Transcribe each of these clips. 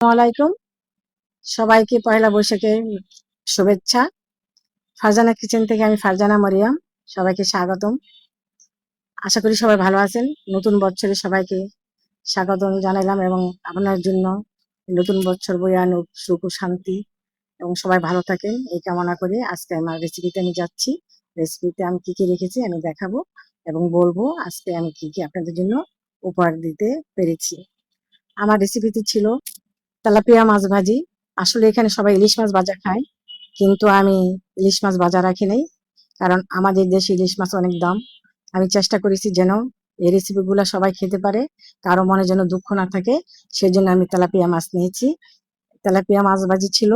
আসসালামাইকুম। সবাইকে পয়লা বৈশাখের শুভেচ্ছা। ফারজানা কিচেন থেকে আমি ফারজানা মরিয়াম সবাইকে স্বাগতম। আশা করি সবাই ভালো আছেন। নতুন বছরে সবাইকে স্বাগতম জানালাম এবং আপনার জন্য নতুন বছর বয়ে আনুক সুখ ও শান্তি এবং সবাই ভালো থাকেন এই কামনা করে আজকে আমার রেসিপিতে আমি যাচ্ছি। রেসিপিতে আমি কি কি রেখেছি আমি দেখাবো এবং বলবো আজকে আমি কি কি আপনাদের জন্য উপহার দিতে পেরেছি। আমার রেসিপিতে ছিল তেলাপিয়া মাছ ভাজি। আসলে এখানে সবাই ইলিশ মাছ ভাজা খায়, কিন্তু আমি ইলিশ মাছ ভাজা রাখি নাই, কারণ আমাদের দেশে ইলিশ মাছ অনেক দাম। আমি চেষ্টা করেছি যেন এই রেসিপিগুলো সবাই খেতে পারে, কারো মনে যেন দুঃখ না থাকে, সেই জন্য আমি তেলাপিয়া মাছ নিয়েছি। তেলাপিয়া মাছ ভাজি ছিল,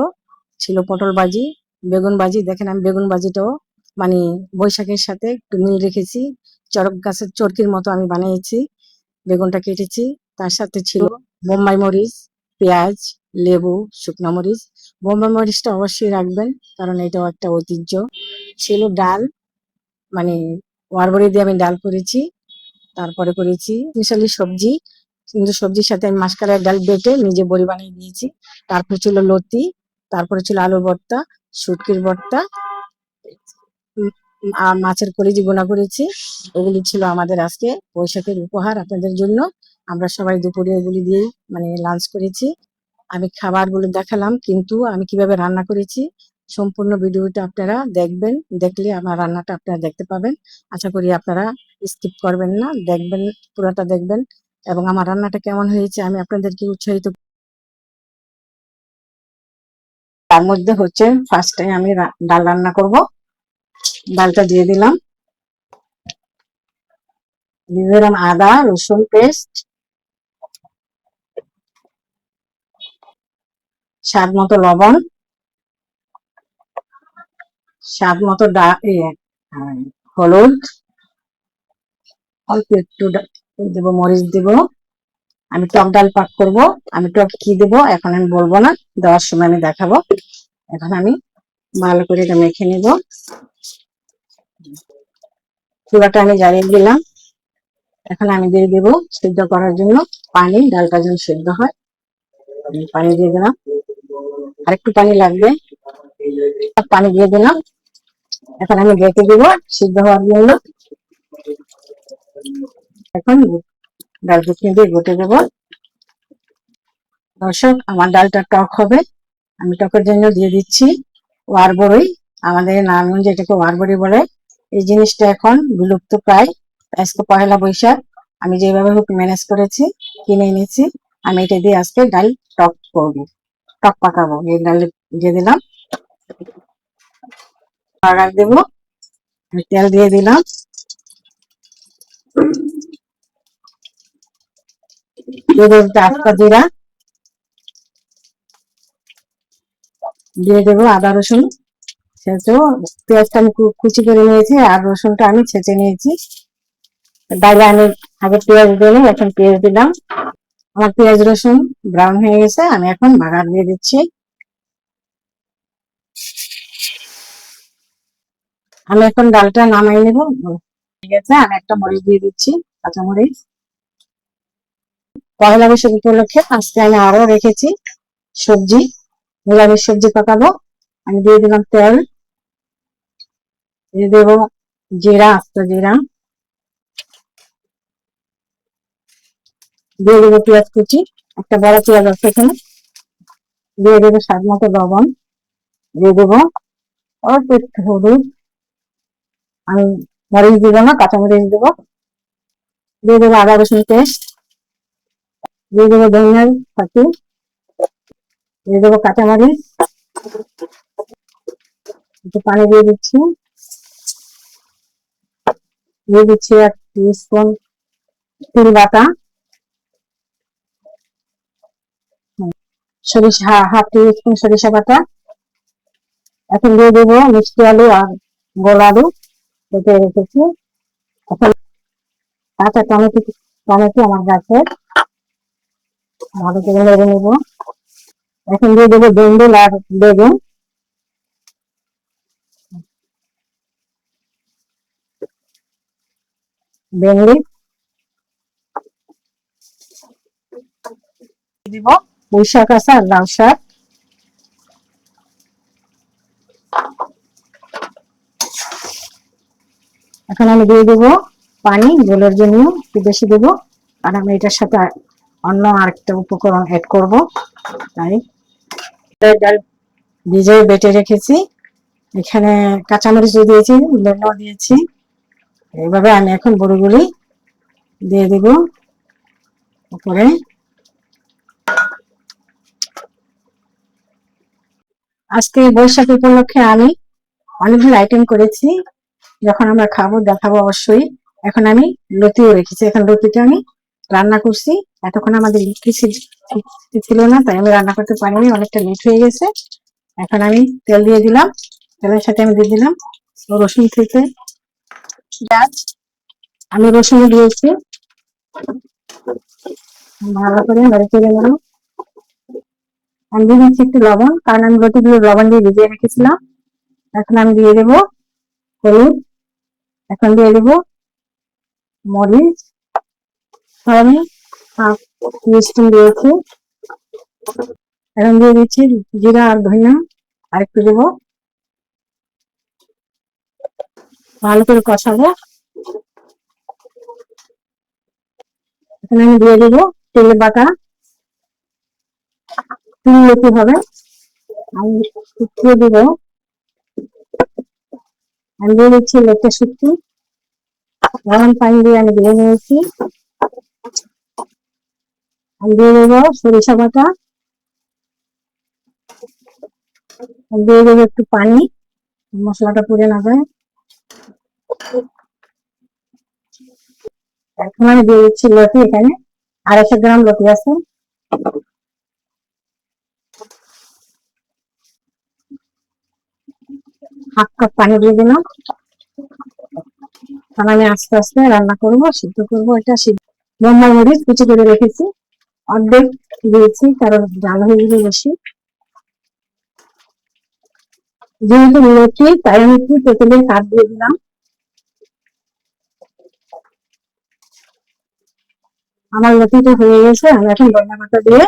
ছিল পটল ভাজি, বেগুন ভাজি। দেখেন আমি বেগুন ভাজিটাও মানে বৈশাখের সাথে একটু মিল রেখেছি, চড়ক গাছের চরকির মতো আমি বানিয়েছি। বেগুনটা কেটেছি, তার সাথে ছিল বোম্বাই মরিচ, পেঁয়াজ, লেবু, শুকনো মরিচ। বোম্বাই মরিচটা অবশ্যই রাখবেন, কারণ এটাও একটা ঐতিহ্য। ছিল ডাল, মানে ওয়ারবড়ি দিয়ে আমি ডাল করেছি। তারপরে করেছি মিশালি সবজি, কিন্তু সবজির সাথে আমি মাসকলাই ডাল বেটে নিজে বড়ি বানিয়ে দিয়েছি। তারপরে ছিল লতি, তারপরে ছিল আলুর ভর্তা, শুটকির ভর্তা, আর মাছের কলিজি বোনা করেছি। ওগুলি ছিল আমাদের আজকে বৈশাখের উপহার আপনাদের জন্য। আমরা সবাই দুপুরে ওগুলি দিয়ে মানে লাঞ্চ করেছি। আমি খাবারগুলো দেখালাম, কিন্তু আমি কিভাবে রান্না করেছি সম্পূর্ণ ভিডিওটা আপনারা দেখবেন। দেখলে আমার রান্নাটা আপনারা দেখতে পাবেন। আশা করি আপনারা স্কিপ করবেন না, দেখবেন, পুরোটা দেখবেন এবং আমার রান্নাটা কেমন হয়েছে আমি আপনাদেরকে উৎসাহিত। তার মধ্যে হচ্ছে ফার্স্ট টাইম আমি ডাল রান্না করব। ডালটা দিয়ে দিলাম, দিয়ে দিলাম আদা রসুন পেস্ট, স্বাদ মতো লবণ, স্বাদ মতো হলুদ, অল্প একটু দেবো মরিচ দিব। আমি টক ডাল পাক করব। আমি টক কি দেবো এখন আমি বলবো না, দেওয়ার সময় আমি দেখাবো। এখন আমি ভালো করে এটা মেখে নিব। চুলাটা আমি জ্বালিয়ে দিলাম। এখন আমি দিয়ে দেবো সিদ্ধ করার জন্য পানি, ডালটা যেন সিদ্ধ হয়। পানি দিয়ে দিলাম, আরেকটু পানি লাগবে, পানি দিয়ে দিলাম। এখন আমি ঢেকে দিব সিদ্ধ হওয়ার জন্য। এখন ডাল দিয়ে ঘুটে দেবো। দর্শক, আমার ডালটা টক হবে, আমি টকের জন্য দিয়ে দিচ্ছি ওয়ারবড়ি। আমাদের নারায়ণগঞ্জে এটাকে ওয়ারবড়ি বলে। এই জিনিসটা এখন বিলুপ্ত প্রায়। আজকে পয়লা বৈশাখ, আমি যেভাবে হোক ম্যানেজ করেছি, কিনে এনেছি। আমি এটা দিয়ে আজকে ডাল টক করবো, টক পাকাবো। এই ডাল দিয়ে দিলাম, পাউডার দেবো, আমি তেল দিয়ে দিলাম, দিয়ে দেবো আস্তা জিরা, দিয়ে দেবো আদা রসুন ছেঁচো। পেঁয়াজটা আমি কুচি করে নিয়েছি আর রসুনটা আমি ছেঁচে নিয়েছি। ডালে আমি আগে পেঁয়াজ দিলাম, এখন পেঁয়াজ দিলাম। আমার পেঁয়াজ রসুন ব্রাউন হয়ে গেছে, আমি এখন বাগার দিয়ে দিচ্ছি। আমি এখন ডালটা নামাই নেব। ঠিক আছে, আমি একটা মরিচ দিয়ে দিচ্ছি, কাঁচা মরিচ। পয়লা বৈশাখ উপলক্ষে আজকে আমি আরো রেখেছি সবজি, নিরামিষ সবজি পাকাবো। আমি দিয়ে দিলাম তেল, দিয়ে দেবো জিরা, আস্ত জিরা, দিয়ে দেবো পেঁয়াজ কুচি, একটা বড় পেঁয়াজ আছে এখানে, দিয়ে দেবো স্বাদ মতো লবণ, দিয়ে দেবো অল্প একটু হলুদ, আমি মরিচ দিব না, কাঁচা মরিচ দেবো, দিয়ে দেবো আদা রসুন পেস্ট, দিয়ে দেবো ধনিয়ার পাতি, দিয়ে দেবো কাঁচামরিচ, একটু পানি দিয়ে দিচ্ছি, দিয়ে দিচ্ছি 1 টিস্পুন তিল বাটা, সরিষা 1/2 টিস্পুন সরিষা বাটা। এখন দিয়ে দেবো মিষ্টি আলু আর গোল আলু কেটে রেখেছি। এখন কাঁচা টমেটো, টমেটো আমার গাছের, ভালো করে নেড়ে নেবো। এখন দিয়ে দেবো বেগুন আর বেগুন, বেগুন দিব, পুঁই শাক আছে আর লাউ শাক। এখন আমি দিয়ে দেবো পানি, ঝোলের জন্য একটু বেশি দেবো, আর আমি এটার সাথে অন্য আরেকটা উপকরণ অ্যাড করব। তাই ডাল ভিজিয়ে বেটে রেখেছি, এখানে কাঁচামরিচ দিয়েছি, লবণ দিয়েছি। এইভাবে আমি এখন বড়িগুলি দিয়ে দেব উপরে। আজকে বৈশাখ উপলক্ষে আমি অনেকগুলো আইটেম করেছি, যখন আমরা খাবো দেখাবো অবশ্যই। এখন আমি লতিও রেখেছি, এখন লতিটা আমি রান্না করছি। এতক্ষণ আমাদের ইলেকট্রিসিটি ছিল না, তাই আমি রান্না করতে পারিনি, অনেকটা লেট হয়ে গেছে। এখন আমি তেল দিয়ে দিলাম, তেলের সাথে আমি দিয়ে দিলাম রসুন থেকে পেঁয়াজ। আমি রসুন দিয়েছি, ভালো করে নেড়ে চেড়ে নেব। আমি দিয়ে দিচ্ছি একটু লবণ, কারণ আমি লতিগুলো লবণ দিয়ে ভিজিয়ে রেখেছিলাম। এখন আমি দিয়ে দেবো হলুদ, এখন দিয়ে দেবো মরিচ, আমি হাফ টিস্পুন দিয়েছি। এখন দিয়ে দিচ্ছি জিরা আর ধনিয়া, আর একটু দেবো, ভালো করে কষাবো। এখানে আমি দিয়ে দেবো তেলে বাটা, 3 লতি হবে, আমি শুকিয়ে দেবো। আমি দিয়ে দিচ্ছি লেটটা শুক্তি, গরম পানি দিয়ে আমি ধুয়ে নিয়েছি। আমি দিয়ে দেবো সরিষা বাটা, আমি দিয়ে দেবো একটু পানি, মশলাটা পুড়ে না যায়। এখন আমি দিয়ে দিচ্ছি লতি, এখানে 250 গ্রাম লতি আছে, হাফ কাপ পানি দিয়ে দিলাম। এখন আমি আস্তে আস্তে রান্না করবো, সিদ্ধ করবো। এটা সিদ্ধ লম্বা মরিচ কুচি করে রেখেছি, অর্ধেক দিয়েছি কারণ জাল হয়ে যাবে বেশি। যেহেতু লতি তাই আমি একটু তেঁতুলের কাঠ দিয়ে দিলাম। আমার লতিটা হয়ে গেছে, আমি এখন ধনিয়া পাতা দিয়ে